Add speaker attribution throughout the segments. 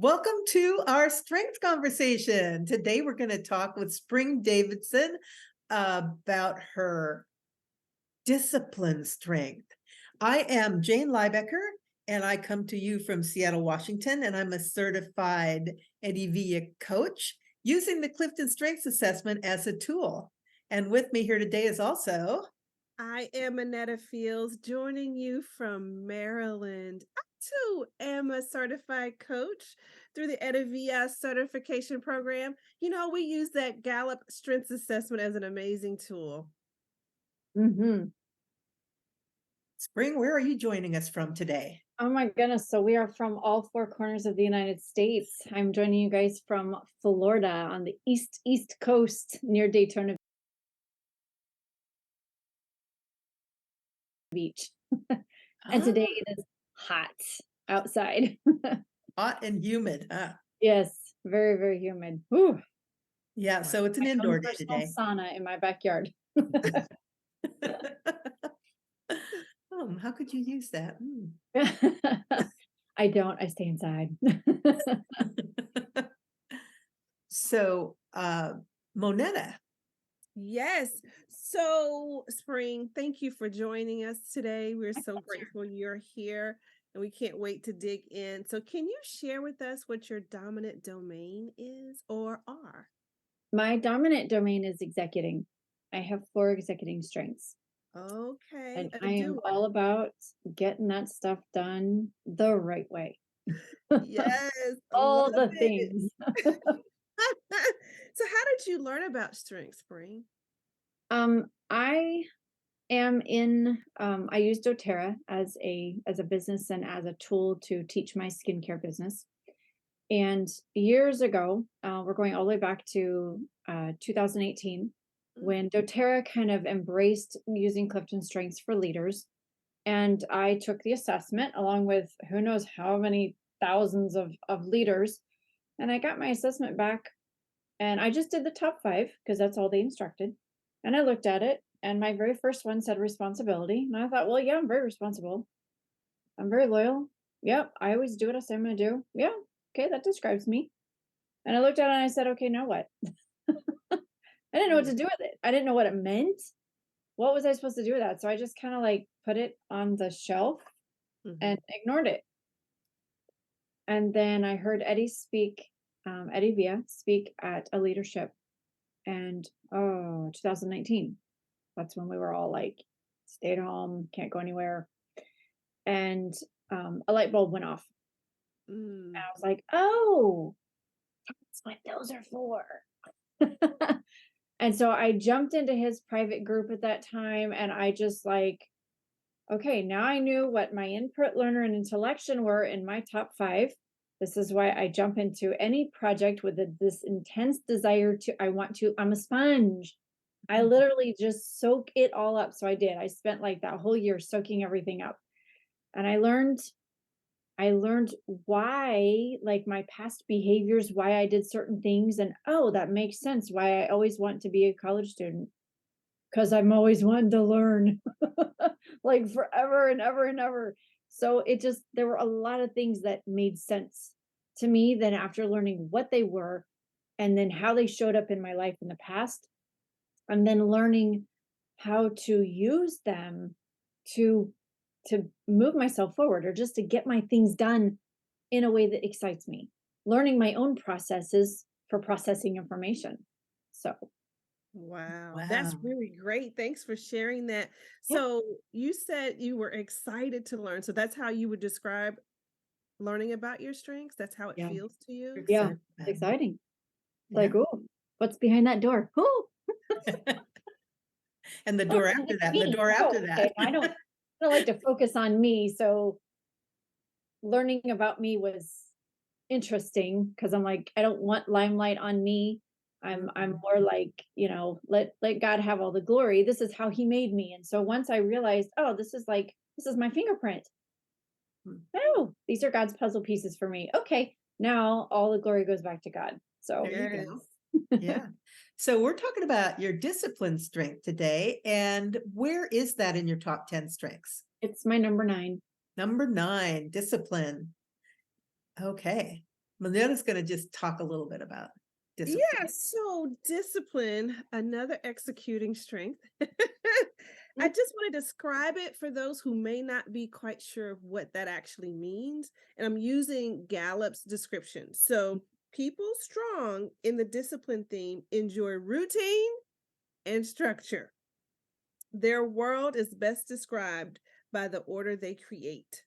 Speaker 1: Welcome to our strength conversation. Today, we're going to talk with Spring Davidson about her discipline strength. I am Jane Liebecker, and I come to you from Seattle, Washington, and I'm a certified Eddie Villa coach using the Clifton Strengths Assessment as a tool. And with me here today is also...
Speaker 2: I am Annetta Fields, joining you from Maryland. I too am a certified coach through the Edavia certification program. We use that Gallup Strengths Assessment as an amazing tool.
Speaker 1: Spring, where are you joining us from today?
Speaker 3: Oh my goodness. So we are from all four corners of the United States. I'm joining you guys from Florida on the east coast near Daytona Beach. And today it is hot outside.
Speaker 1: Hot and humid, huh?
Speaker 3: Yes, very, very humid. Whew.
Speaker 1: Yeah, so it's an indoor day today.
Speaker 3: Sauna in my backyard.
Speaker 1: How could you use that?
Speaker 3: I don't. I stay inside.
Speaker 1: So, Monetta.
Speaker 2: Yes. So, Spring, thank you for joining us today. We're so grateful you're here and we can't wait to dig in. So, can you share with us what your dominant domain is or are?
Speaker 3: My dominant domain is executing. I have 4 executing strengths.
Speaker 2: Okay.
Speaker 3: And I am all about getting that stuff done the right way.
Speaker 2: Yes.
Speaker 3: All the
Speaker 2: love it.
Speaker 3: things.
Speaker 2: So how did you learn about Strength, Spring?
Speaker 3: I am in I use doTERRA as a business and as a tool to teach my skincare business. And years ago, we're going all the way back to 2018, when doTERRA kind of embraced using Clifton Strengths for leaders. And I took the assessment along with who knows how many thousands of leaders. And I got my assessment back and I just did the top 5 because that's all they instructed. And I looked at it and my very first one said responsibility. And I thought, well, yeah, I'm very responsible. I'm very loyal. Yep. I always do what I say I'm going to do. Yeah. Okay. That describes me. And I looked at it and I said, okay, now what? I didn't know what to do with it. I didn't know what it meant. What was I supposed to do with that? So I just kind of like put it on the shelf and ignored it. And then I heard Eddie Villa speak at a leadership, and 2019. That's when we were all like, stay at home, can't go anywhere. And a light bulb went off. And I was like, oh, that's what those are for. And so I jumped into his private group at that time, and I just like, okay, now I knew what my input, learner, and intellection were in my top 5. This is why I jump into any project with this intense desire I'm a sponge. I literally just soak it all up. So I did. I spent like that whole year soaking everything up. And I learned why, like my past behaviors, why I did certain things. And that makes sense why I always want to be a college student. Because I'm always wanting to learn like forever and ever and ever. So there were a lot of things that made sense to me then after learning what they were and then how they showed up in my life in the past, and then learning how to use them to move myself forward or just to get my things done in a way that excites me, learning my own processes for processing information. So
Speaker 2: Wow, that's really great. Thanks for sharing that.
Speaker 3: yeah.
Speaker 2: So you said you were excited to learn. So that's how you would describe learning about your strengths? That's how it
Speaker 3: Yeah.
Speaker 2: feels to you?
Speaker 3: Yeah, it's exciting. Like,
Speaker 1: Yeah.
Speaker 3: oh, what's behind that door? Oh,
Speaker 1: And the door after that, and the door after that.
Speaker 3: okay. I don't like to focus on me. So learning about me was interesting because I'm like, I don't want limelight on me. I'm more like, let God have all the glory. This is how he made me. And so once I realized, this is my fingerprint. Oh, these are God's puzzle pieces for me. Okay. Now all the glory goes back to God. So
Speaker 1: There you go. Yeah. So we're talking about your discipline strength today. And where is that in your top 10 strengths?
Speaker 3: it's my number 9.
Speaker 1: Number 9, discipline. Okay. Monetta's going to just talk a little bit about discipline.
Speaker 2: Yeah, so discipline, another executing strength. I
Speaker 1: Mm.
Speaker 2: just want to describe it for those who may not be quite sure of what that actually means. And I'm using Gallup's description. So, people strong in the discipline theme enjoy routine and structure. Their world is best described by the order they create.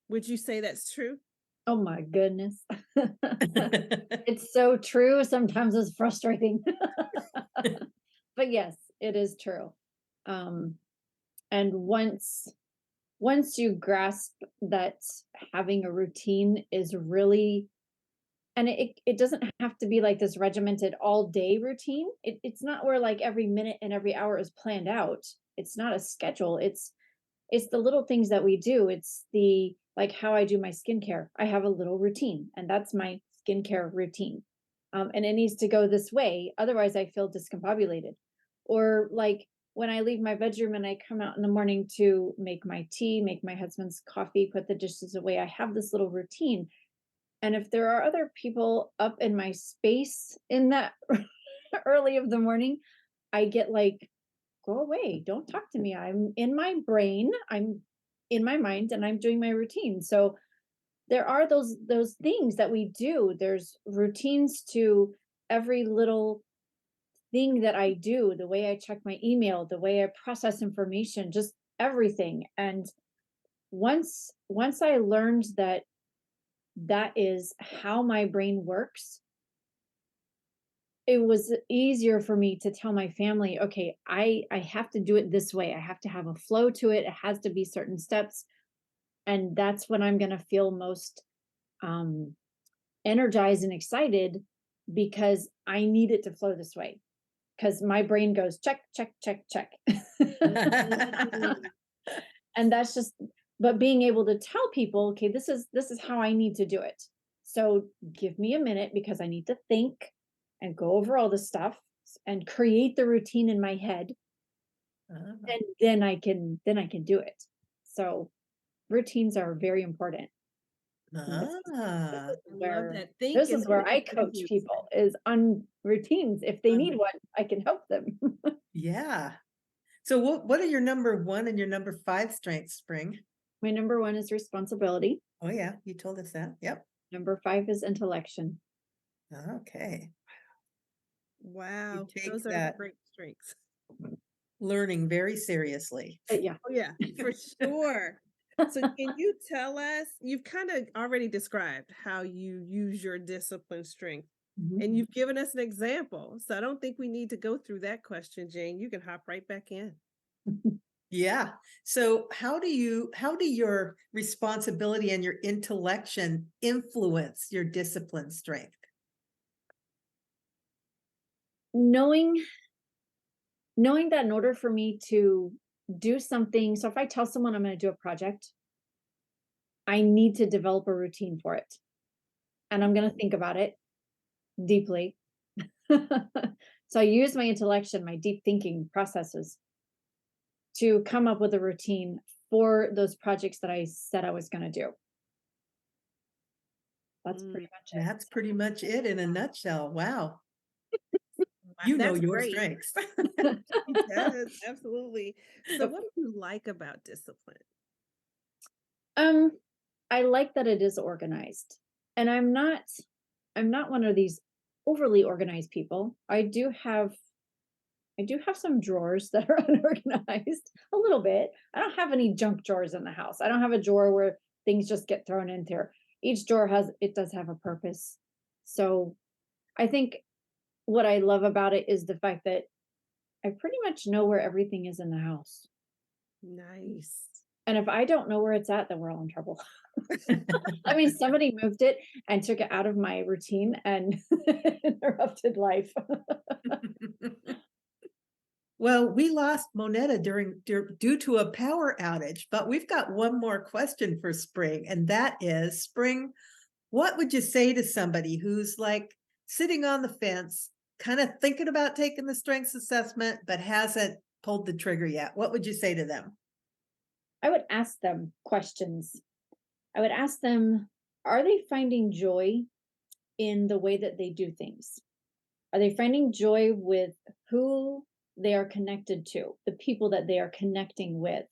Speaker 2: Would you say that's true?
Speaker 3: Oh my goodness. It's so true. Sometimes it's frustrating. But yes, it is true. Um, and once you grasp that having a routine is really, and it doesn't have to be like this regimented all day routine. It's not where like every minute and every hour is planned out. It's not a schedule. It's the little things that we do. It's the like how I do my skincare. I have a little routine, and that's my skincare routine. And it needs to go this way. Otherwise, I feel discombobulated. Or like when I leave my bedroom and I come out in the morning to make my tea, make my husband's coffee, put the dishes away, I have this little routine. And if there are other people up in my space in that early of the morning, I get like, go away, don't talk to me. I'm in my brain, I'm in my mind, and I'm doing my routine. So there are those things that we do. There's routines to every little thing that I do, the way I check my email, the way I process information, just everything. And once I learned that that is how my brain works, it was easier for me to tell my family, okay, I have to do it this way. I have to have a flow to it. It has to be certain steps. And that's when I'm going to feel most um energized and excited, because I need it to flow this way. Because my brain goes check, check, check, check.
Speaker 2: Mm.
Speaker 3: And that's just, but being able to tell people, okay, this is how I need to do it. So give me a minute because I need to think and go over all the stuff and create the routine in my head,
Speaker 1: Ah,
Speaker 3: and then I can do it. So routines are very important. And
Speaker 1: ah,
Speaker 2: I love
Speaker 3: where
Speaker 2: that. Think
Speaker 3: this
Speaker 2: and
Speaker 3: is where
Speaker 2: then
Speaker 3: I coach
Speaker 2: execute.
Speaker 3: people is on routines. If they need
Speaker 1: um,
Speaker 3: one, I can help them.
Speaker 1: yeah. So what are your number 1 and your number 5 strengths, Spring?
Speaker 3: My number one is responsibility.
Speaker 1: Oh yeah, you told us that. Yep.
Speaker 3: Number five is intellection.
Speaker 1: Okay. You
Speaker 2: Wow,
Speaker 1: take
Speaker 2: those are
Speaker 1: that
Speaker 2: great strengths.
Speaker 1: learning very seriously.
Speaker 3: Yeah.
Speaker 2: Oh, yeah, for sure. So can you tell us, you've kind of already described how you use your discipline strength,
Speaker 1: Mhm.
Speaker 2: and you've given us an example. So I don't think we need to go through that question, Jane. You can hop right back in.
Speaker 1: Yeah. So how do your responsibility and your intellection influence your discipline strength?
Speaker 3: knowing knowing that in order for me to do something, so if I tell someone I'm going to do a project, I need to develop a routine for it, and I'm going to think about it deeply. So I use my intellection, my deep thinking processes to come up with a routine for those projects that I said I was going to do. That's
Speaker 2: Mm,
Speaker 3: pretty much it.
Speaker 1: That's pretty much it in a nutshell. Wow.
Speaker 2: wow,
Speaker 1: You know
Speaker 2: that's
Speaker 1: your
Speaker 2: great.
Speaker 1: strengths.
Speaker 2: He does, absolutely. So what do you like about discipline?
Speaker 3: um I like that it is organized. And I'm not one of these overly organized people. I do have some drawers that are unorganized a little bit. I don't have any junk drawers in the house. I don't have a drawer where things just get thrown in there. Each drawer does have a purpose. So I think what I love about it is the fact that I pretty much know where everything is in the house.
Speaker 2: Nice.
Speaker 3: And if I don't know where it's at, then we're all in trouble. I mean, somebody moved it and took it out of my routine and interrupted life.
Speaker 1: Well, we lost Monetta due to a power outage, but we've got one more question for Spring, and that is, Spring, what would you say to somebody who's like sitting on the fence, kind of thinking about taking the strengths assessment, but hasn't pulled the trigger yet? What would you say to them?
Speaker 3: I would ask them questions. I would ask them, are they finding joy in the way that they do things? Are they finding joy with who they are connected to, the people that they are connecting with?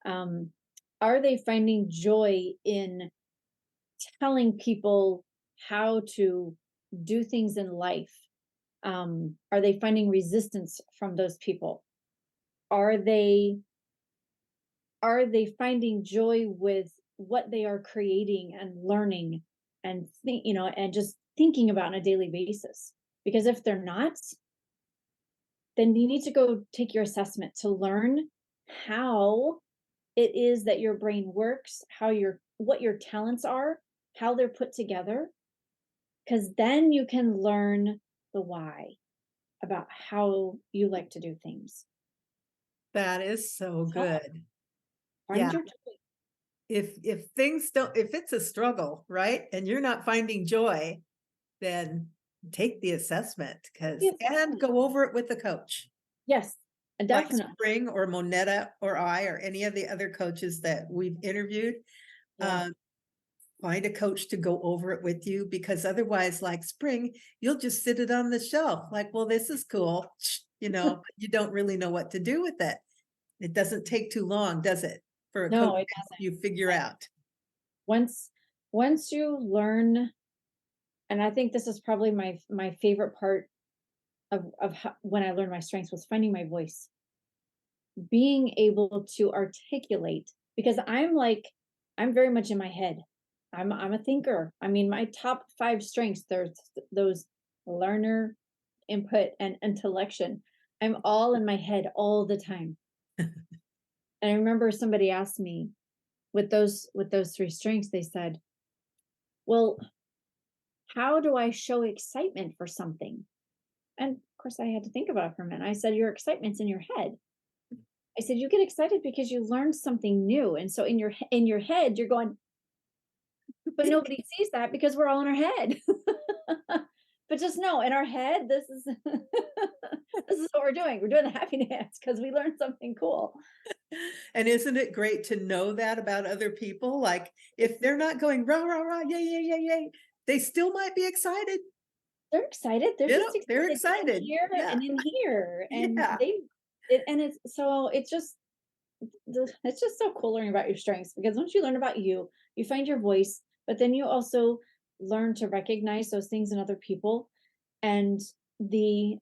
Speaker 3: Um, are they finding joy in telling people how to do things in life? Are they finding resistance from those people? Are they finding joy with what they are creating and learning and and just thinking about on a daily basis? Because if they're not, then you need to go take your assessment to learn how it is that your brain works, how your what your talents are, how they're put together, because then you can learn the why about how you like to do things.
Speaker 1: That is so
Speaker 3: So
Speaker 1: good.
Speaker 3: find
Speaker 1: Yeah.
Speaker 3: your joy.
Speaker 1: If things don't, if it's a struggle, right? And you're not finding joy, then take the assessment
Speaker 3: Yes,
Speaker 1: and go over it with the coach.
Speaker 3: yes,
Speaker 1: Like
Speaker 3: definitely.
Speaker 1: Spring or Monetta or I or any of the other coaches that we've interviewed.
Speaker 3: Yeah.
Speaker 1: Um, find a coach to go over it with you, because otherwise, like Spring, you'll just sit it on the shelf. Like, well, this is cool, but you don't really know what to do with it. It doesn't take too long, does it? For a coach
Speaker 3: No, it
Speaker 1: to help
Speaker 3: doesn't.
Speaker 1: you figure out.
Speaker 3: Once once you learn, and I think this is probably my favorite part of how, when I learned my strengths, was finding my voice, being able to articulate, because I'm very much in my head. I'm a thinker. I mean, my top 5 strengths, there's those learner, input, and intellection. I'm all in my head all the time. And I remember somebody asked me, with those 3 strengths, they said, "Well, how do I show excitement for something?" And of course, I had to think about it for a minute. I said, "Your excitement's in your head." I said, "You get excited because you learned something new, and so in your head, you're going, but nobody sees that because we're all in our head." But just know, in our head, this is this is what we're doing. We're doing the happy dance because we learned something cool.
Speaker 1: And isn't it great to know that about other people? Like, if they're not going rah, rah, rah, yay, yay, yay, yay, they still might be excited.
Speaker 3: They're excited. They're just
Speaker 1: They're
Speaker 3: excited in
Speaker 1: excited.
Speaker 3: here
Speaker 1: Yeah.
Speaker 3: and in here, and
Speaker 1: Yeah.
Speaker 3: it's just so cool learning about your strengths, because once you learn about you, you find your voice, but then you also learn to recognize those things in other people, and the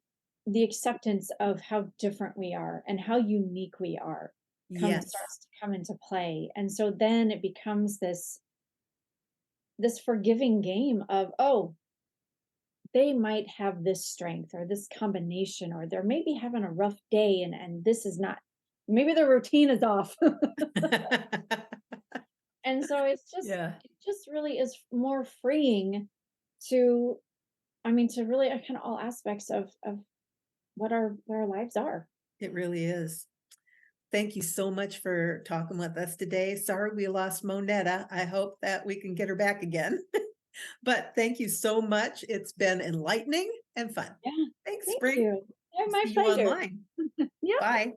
Speaker 3: acceptance of how different we are and how unique we are
Speaker 1: Yes.
Speaker 3: starts to come into play. And so then it becomes this forgiving game of, oh, they might have this strength or this combination, or they're maybe having a rough day, and this is not, maybe their routine is off. And so
Speaker 1: Yeah,
Speaker 3: it just really is more freeing to, I mean, to really kind of all aspects of what our lives are.
Speaker 1: it really is. Thank you so much for talking with us today. Sorry we lost Monetta. I hope that we can get her back again. But thank you so much. It's been enlightening and fun.
Speaker 3: Yeah.
Speaker 1: Thanks,
Speaker 3: Thank
Speaker 1: Spring.
Speaker 3: you. Yeah, my
Speaker 1: See you
Speaker 3: pleasure.
Speaker 1: online.
Speaker 3: Yep.
Speaker 1: Bye.